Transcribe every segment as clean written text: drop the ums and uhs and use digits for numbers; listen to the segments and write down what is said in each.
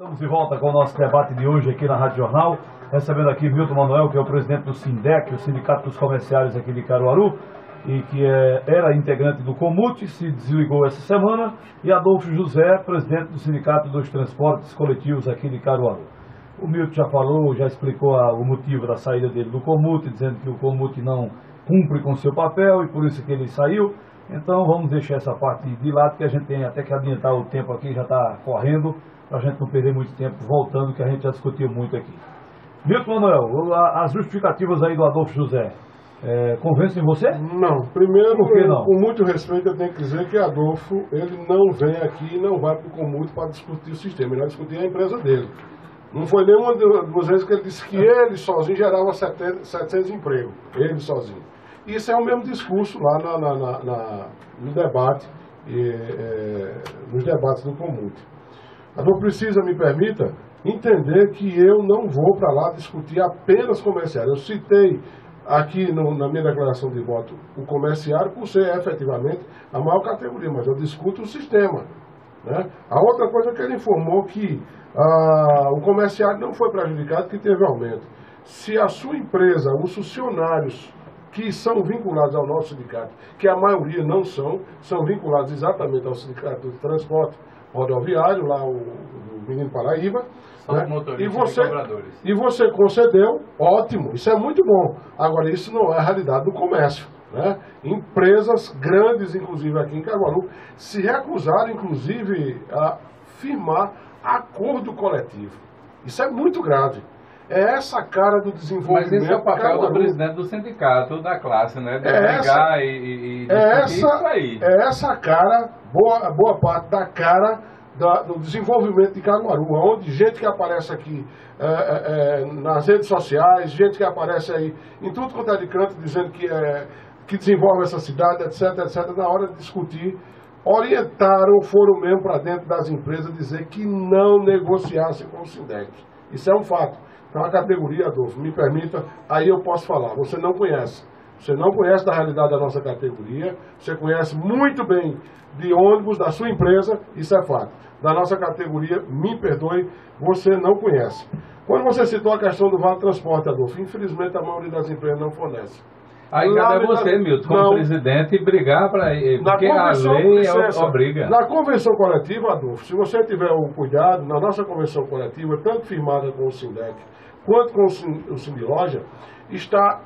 Estamos de volta com o nosso debate de hoje aqui na Rádio Jornal, recebendo aqui Milton Manuel, que é o presidente do SINDEC, o Sindicato dos Comerciários aqui de Caruaru, e que era integrante do Comut, se desligou essa semana, e Adolfo José, presidente do Sindicato dos Transportes Coletivos aqui de Caruaru. O Milton já falou, já explicou o motivo da saída dele do Comut, dizendo que o Comut não cumpre com seu papel e por isso que ele saiu. Então vamos deixar essa parte de lado, que a gente tem até que adiantar o tempo aqui, já está correndo, para a gente não perder muito tempo voltando, que a gente já discutiu muito aqui. Milton Manuel, as justificativas aí do Adolfo José, convencem você? Não. Primeiro, por que não? Com muito respeito, eu tenho que dizer que Adolfo, ele não vem aqui e não vai para o Comut para discutir o sistema, ele vai discutir a empresa dele. Não foi nenhuma das vezes que ele disse que ele sozinho gerava 700 empregos, ele sozinho. Isso é o mesmo discurso lá no debate, nos debates do Comut. Adolfo precisa, me permita, entender que eu não vou para lá discutir apenas comerciário. Eu citei aqui na minha declaração de voto o comerciário por ser efetivamente a maior categoria, mas eu discuto o sistema, né? A outra coisa que ele informou que o comerciário não foi prejudicado, que teve aumento. Se a sua empresa, os funcionários que são vinculados ao nosso sindicato, que a maioria não são vinculados exatamente ao sindicato do transporte rodoviário, lá o Menino Paraíba, né? E você concedeu, ótimo, isso é muito bom. Agora, isso não é a realidade do comércio, né? Empresas grandes, inclusive aqui em Caruaru, se recusaram, inclusive, a firmar acordo coletivo. Isso é muito grave. É essa cara do desenvolvimento. Mas esse é o papel do presidente do sindicato, da classe, né? De brigar e discutir isso aí. É essa cara, boa parte da cara do desenvolvimento de Caruaru, onde gente que aparece aqui nas redes sociais, gente que aparece aí em tudo quanto é de canto, dizendo que desenvolve essa cidade, etc, etc, na hora de discutir, orientaram, foram mesmo para dentro das empresas dizer que não negociassem com o SINDEC. Isso é um fato. Então, a categoria, Adolfo, me permita, aí eu posso falar. Você não conhece. Você não conhece da realidade da nossa categoria. Você conhece muito bem de ônibus, da sua empresa, isso é fato. Da nossa categoria, me perdoe, você não conhece. Quando você citou a questão do Vale Transporte, Adolfo, infelizmente a maioria das empresas não fornece. Aí cabe a você, Milton, como presidente, brigar para porque a lei obriga. Na convenção coletiva, Adolfo, se você tiver o cuidado, na nossa convenção coletiva, tanto firmada com o SINDEC quanto com o Sindiloja, está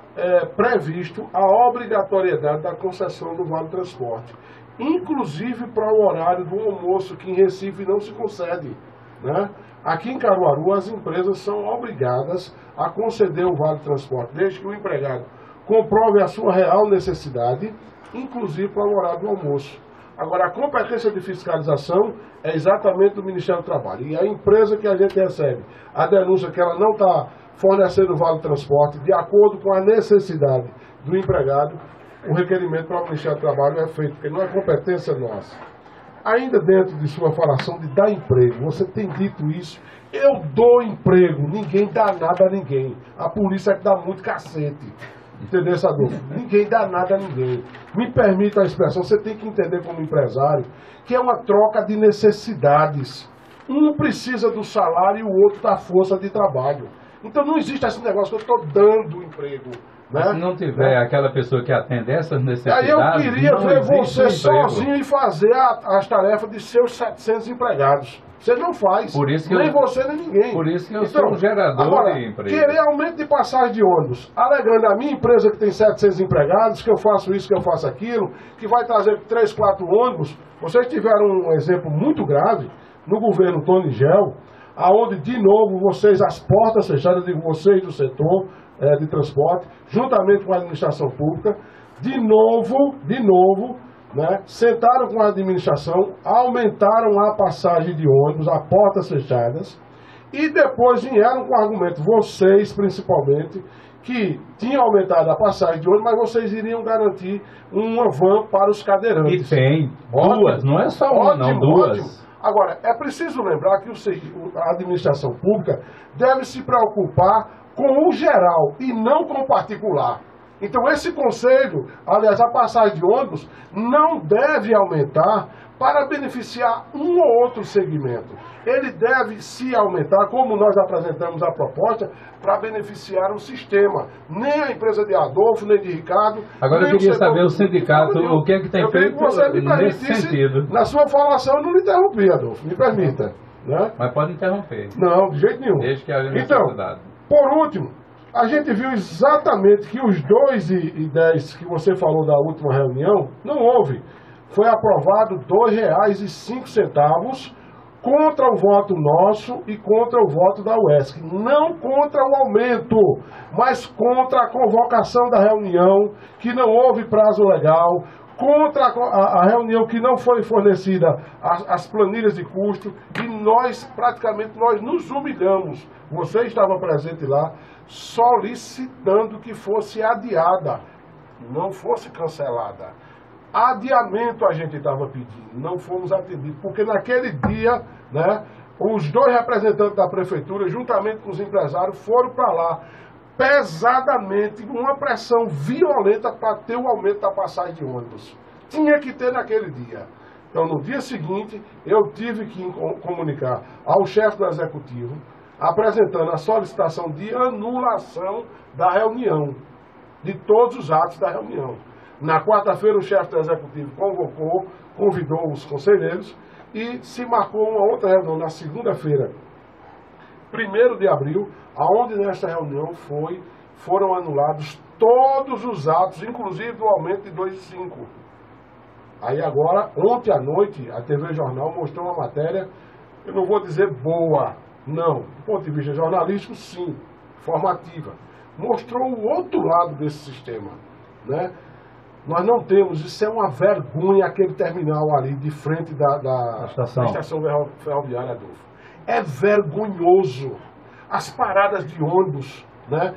previsto a obrigatoriedade da concessão do Vale Transporte, inclusive para o horário do almoço, que em Recife não se concede, né? Aqui em Caruaru, as empresas são obrigadas a conceder o Vale Transporte, desde que o empregado comprove a sua real necessidade, inclusive para o horário do almoço. Agora, a competência de fiscalização é exatamente do Ministério do Trabalho. E a empresa que a gente recebe a denúncia que ela não está fornecendo o Vale Transporte de acordo com a necessidade do empregado, o requerimento para o Ministério do Trabalho é feito, porque não é competência nossa. Ainda dentro de sua falação de dar emprego, você tem dito isso, eu dou emprego, ninguém dá nada a ninguém. A polícia é que dá muito cacete. Entendeu, Adolfo? Ninguém dá nada a ninguém. Me permita a expressão, você tem que entender como empresário que é uma troca de necessidades. Um precisa do salário e o outro da força de trabalho. Então não existe esse negócio que eu estou dando emprego. Né? Se não tiver aquela pessoa que atende essas necessidades... Aí eu queria ver você sozinho e fazer as tarefas de seus 700 empregados. Você não faz, nem você nem ninguém. Por isso que eu sou um gerador agora, de emprego. Querer aumento de passagem de ônibus, alegando a minha empresa que tem 700 empregados, que eu faço isso, que eu faço aquilo, que vai trazer 3, 4 ônibus. Vocês tiveram um exemplo muito grave no governo Tony Gel, aonde de novo vocês, as portas fechadas, digo vocês do setor de transporte, juntamente com a administração pública, de novo, né, sentaram com a administração, aumentaram a passagem de ônibus a portas fechadas e depois vieram com o argumento, vocês principalmente, que tinham aumentado a passagem de ônibus, mas vocês iriam garantir uma van para os cadeirantes. E tem duas, não é só uma, não, duas. Ótimo. Agora, é preciso lembrar que a administração pública deve se preocupar com o geral e não com o particular. Então esse conselho, aliás, a passagem de ônibus, não deve aumentar para beneficiar um ou outro segmento. Ele deve se aumentar, como nós apresentamos a proposta, para beneficiar o sistema. Nem a empresa de Adolfo, nem de Ricardo. Agora eu queria saber o sindicato, o que é que tem feito nesse sentido. Na sua falação eu não lhe interrompi, Adolfo, me permita. Né? Mas pode interromper. Não, de jeito nenhum. Desde que haja necessidade. Então, por último, a gente viu exatamente que os 2,10 que você falou da última reunião, não houve. Foi aprovado R$ 2,05 contra o voto nosso e contra o voto da UESC. Não contra o aumento, mas contra a convocação da reunião, que não houve prazo legal, contra a reunião que não foi fornecida as planilhas de custo, e nós, praticamente, nós nos humilhamos. Você estava presente lá, solicitando que fosse adiada, não fosse cancelada. Adiamento a gente estava pedindo, não fomos atendidos, porque naquele dia, né, os 2 representantes da prefeitura, juntamente com os empresários, foram para lá, pesadamente, uma pressão violenta para ter o aumento da passagem de ônibus. Tinha que ter naquele dia. Então, no dia seguinte, eu tive que comunicar ao chefe do executivo, apresentando a solicitação de anulação da reunião, de todos os atos da reunião. Na quarta-feira, o chefe do executivo convidou os conselheiros e se marcou uma outra reunião na segunda-feira, 1º de abril, aonde nesta reunião foram anulados todos os atos, inclusive do aumento de 2,5. Aí agora, ontem à noite, a TV Jornal mostrou uma matéria, eu não vou dizer boa, não, do ponto de vista jornalístico, sim, formativa. Mostrou o outro lado desse sistema, né? Nós não temos, isso é uma vergonha, aquele terminal ali de frente da estação ferroviária, Adolfo. É vergonhoso. As paradas de ônibus, né?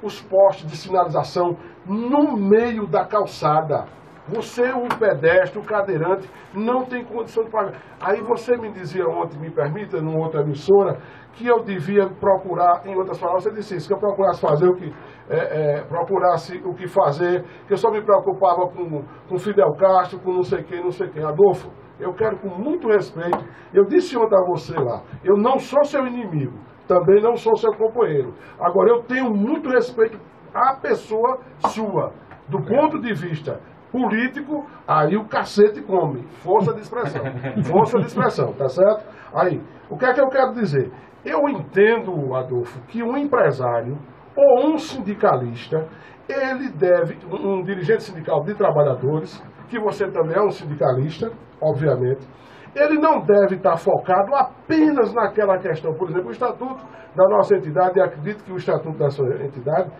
Os postes de sinalização no meio da calçada. Você, o pedestre, o cadeirante, não tem condição de pagar. Aí você me dizia ontem, me permita, numa outra emissora, que eu devia procurar, em outras palavras, você disse isso, que eu procurasse fazer procurasse o que fazer, que eu só me preocupava com Fidel Castro, com não sei quem. Adolfo, eu quero com muito respeito, eu disse ontem a você lá, eu não sou seu inimigo, também não sou seu companheiro. Agora, eu tenho muito respeito à pessoa sua, do ponto de vista político, aí o cacete come. Força de expressão, tá certo? Aí, o que é que eu quero dizer? Eu entendo, Adolfo, que um empresário ou um sindicalista, ele deve, um dirigente sindical de trabalhadores, que você também é um sindicalista, obviamente, ele não deve estar focado apenas naquela questão. Por exemplo, o estatuto da nossa entidade, e acredito que o estatuto da sua entidade,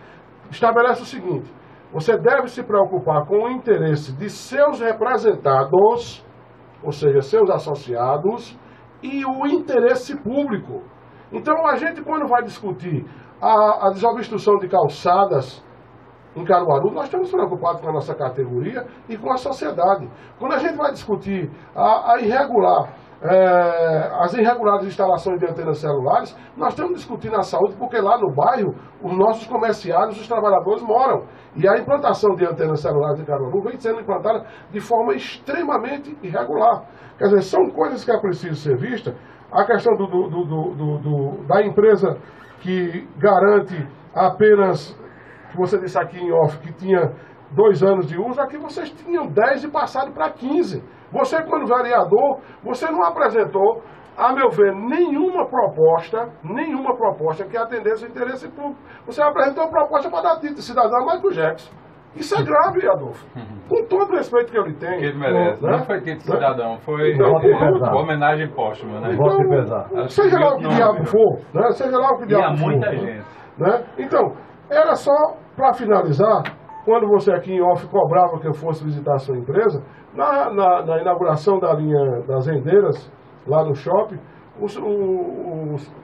estabelece o seguinte: você deve se preocupar com o interesse de seus representados, ou seja, seus associados, e o interesse público. Então, a gente, quando vai discutir a desobstrução de calçadas em Caruaru, nós estamos preocupados com a nossa categoria e com a sociedade. Quando a gente vai discutir as irregulares instalações de antenas celulares, nós estamos discutindo a saúde, porque lá no bairro, os nossos comerciários, os trabalhadores moram. E a implantação de antenas celulares em Caruaru vem sendo implantada de forma extremamente irregular. Quer dizer, são coisas que é preciso ser vistas. A questão da empresa que garante apenas, que você disse aqui em off, que tinha 2 anos de uso, aqui vocês tinham 10 e passaram para 15. Você, quando vereador, você não apresentou, a meu ver, nenhuma proposta que atendesse o interesse público. Você apresentou uma proposta para dar título de cidadão a Michael Jackson. Isso é grave, Adolfo. Com todo o respeito que eu lhe tenho. Que ele merece. Não foi título de cidadão, foi homenagem póstuma, né? Então, seja lá o que diabo for, né? Seja lá o que diabo for. Muita gente. Né? Então, era só para finalizar, quando você aqui em off cobrava que eu fosse visitar a sua empresa, na inauguração da linha das rendeiras, lá no shopping,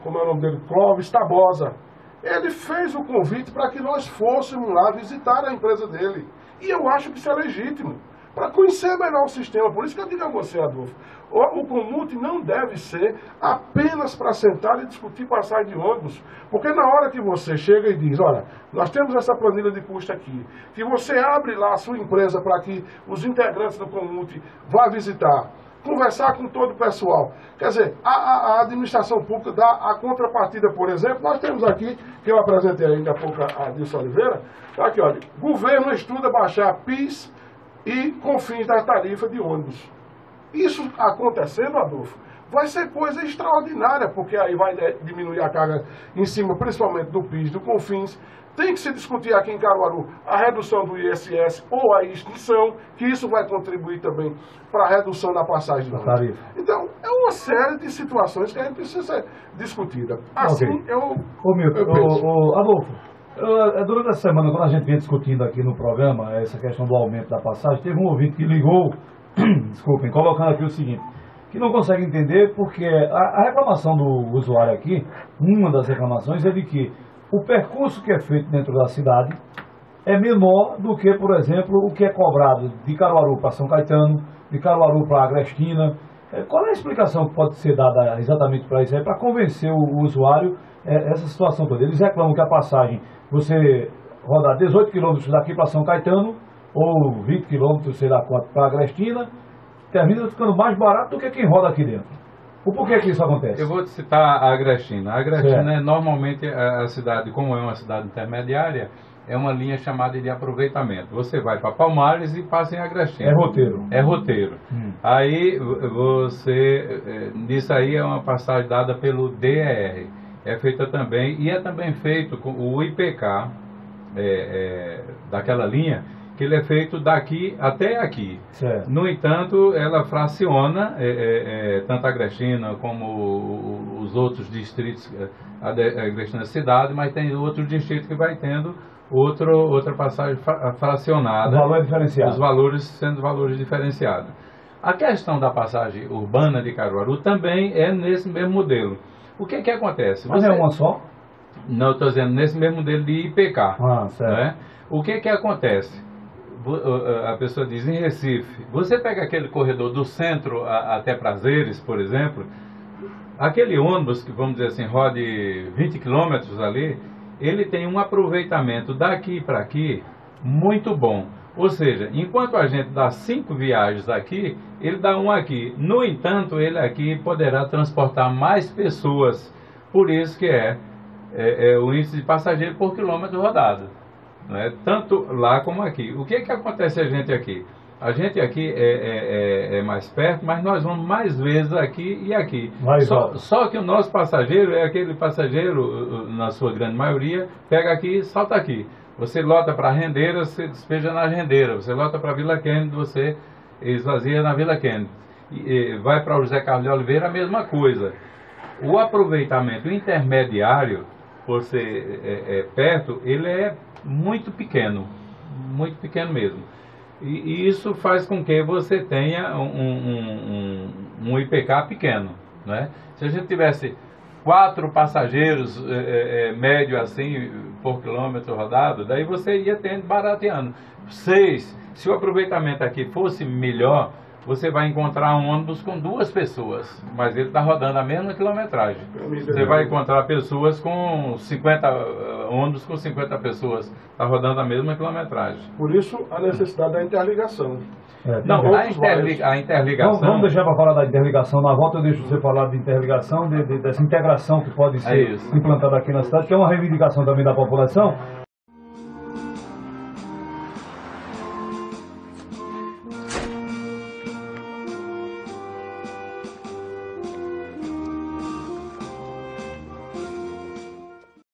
como é o nome dele? Clóvis Tabosa. Ele fez o convite para que nós fôssemos lá visitar a empresa dele. E eu acho que isso é legítimo. para conhecer melhor o sistema. Por isso que eu digo a você, Adolfo, o Comut não deve ser apenas para sentar e discutir passagem de ônibus, porque na hora que você chega e diz, olha, nós temos essa planilha de custo aqui, que você abre lá a sua empresa para que os integrantes do Comut vá visitar, conversar com todo o pessoal. Quer dizer, a administração pública dá a contrapartida, por exemplo, nós temos aqui, que eu apresentei ainda há pouco a Dilson Oliveira, tá aqui, olha, governo estuda baixar PIS e COFINS da tarifa de ônibus. Isso acontecendo, Adolfo, vai ser coisa extraordinária, porque aí vai diminuir a carga em cima, principalmente do PIS, do COFINS. Tem que se discutir aqui em Caruaru a redução do ISS ou a extinção, que isso vai contribuir também para a redução da passagem de ônibus. Então, é uma série de situações que a gente precisa ser discutida. Assim, Adolfo, durante a semana, quando a gente vinha discutindo aqui no programa essa questão do aumento da passagem, teve um ouvinte que ligou, desculpem, colocando aqui o seguinte, que não consegue entender porque a reclamação do usuário aqui, uma das reclamações é de que o percurso que é feito dentro da cidade é menor do que, por exemplo, o que é cobrado de Caruaru para São Caetano, de Caruaru para Agrestina. Qual é a explicação que pode ser dada exatamente para isso aí, para convencer o usuário essa situação toda? Eles reclamam que a passagem, você rodar 18 quilômetros daqui para São Caetano, ou 20 quilômetros, sei lá quanto, para Agrestina, termina ficando mais barato do que quem roda aqui dentro. O porquê que isso acontece? Eu vou te citar a Agrestina. A Agrestina é normalmente a cidade, como é uma cidade intermediária, é uma linha chamada de aproveitamento. Você vai para Palmares e passa em Agrestina. É roteiro. É roteiro. Aí você, nisso aí é uma passagem dada pelo DER. É feita também, e é também feito com o IPK daquela linha, que ele é feito daqui até aqui. Certo. No entanto, ela fraciona tanto a Agrestina como os outros distritos, a Agrestina cidade, mas tem outro distrito que vai tendo outra passagem fracionada. O valor é diferenciado. Os valores sendo valores diferenciados. A questão da passagem urbana de Caruaru também é nesse mesmo modelo. O que acontece? Mas é uma só? Não, eu estou dizendo nesse mesmo modelo de IPK. Certo. Né? O que acontece? A pessoa diz, em Recife, você pega aquele corredor do centro até Prazeres, por exemplo, aquele ônibus que, vamos dizer assim, rode 20 quilômetros ali, ele tem um aproveitamento daqui para aqui muito bom. Ou seja, enquanto a gente dá 5 viagens aqui, ele dá um aqui. No entanto, ele aqui poderá transportar mais pessoas. Por isso que é o índice de passageiro por quilômetro rodado. Não é? Tanto lá como aqui. O que acontece a gente aqui? A gente aqui é mais perto, mas nós vamos mais vezes aqui e aqui. Só que o nosso passageiro é aquele passageiro, na sua grande maioria, pega aqui e salta aqui. Você lota para a Rendeira, você despeja na Rendeira. Você lota para a Vila Kennedy, você esvazia na Vila Kennedy. Vai para o José Carlos de Oliveira, a mesma coisa. O aproveitamento intermediário, por ser perto, ele é muito pequeno mesmo. E isso faz com que você tenha um IPK pequeno, né? Se a gente tivesse 4 passageiros médio assim por quilômetro rodado, daí você ia tendo barateando. 6, se o aproveitamento aqui fosse melhor, você vai encontrar um ônibus com 2 pessoas, mas ele está rodando a mesma quilometragem. Você vai encontrar pessoas com 50, ônibus com 50 pessoas, está rodando a mesma quilometragem. Por isso a necessidade da interligação. Não, a interligação... Vamos deixar para falar da interligação. Na volta eu deixo você falar de interligação, dessa integração que pode ser implantada aqui na cidade, que é uma reivindicação também da população.